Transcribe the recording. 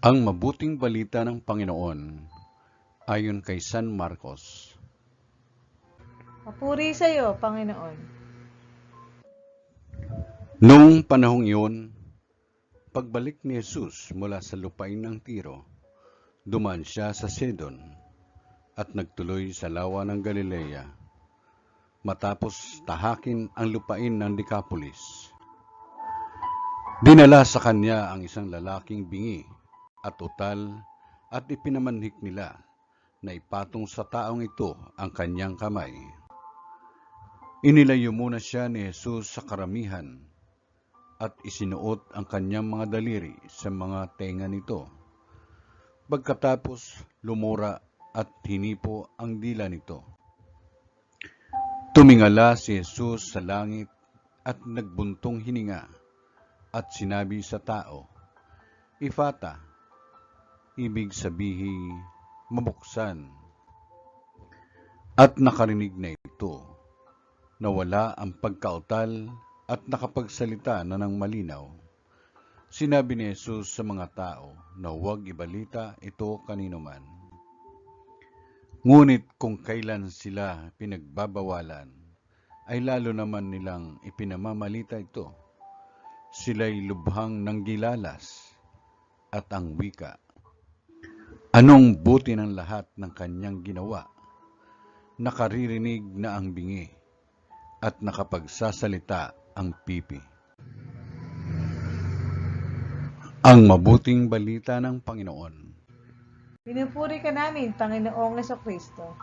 Ang mabuting balita ng Panginoon ayon kay San Marcos. Papuri sa iyo, Panginoon. Noong panahong iyon, pagbalik ni Jesus mula sa lupain ng Tiro, dumaan siya sa Sidon at nagtuloy sa lawa ng Galilea, matapos tahakin ang lupain ng Decapolis. Dinala sa kanya ang isang lalaking bingi at utal at ipinamanhik nila na ipatong sa taong ito ang kanyang kamay. Inilayo muna siya ni Jesus sa karamihan at isinuot ang kanyang mga daliri sa mga tenga nito. Pagkatapos lumura at hinipo ang dila nito. Tumingala si Jesus sa langit at nagbuntong hininga at sinabi sa tao, "Ifata," ibig sabihin, mabuksan. At nakarinig na ito, nawala ang pagkautal at nakapagsalita na ng malinaw. Sinabi ni Jesus sa mga tao na huwag ibalita ito kanino man. Ngunit kung kailan sila pinagbabawalan, ay lalo naman nilang ipinamamalita ito. Sila'y lubhang nanggilalas at ang wika, anong buti ng lahat ng kanyang ginawa? Nakaririnig na ang bingi at nakapagsasalita ang pipi. Ang mabuting balita ng Panginoon. Pinupuri ka namin, Panginoong Kristo.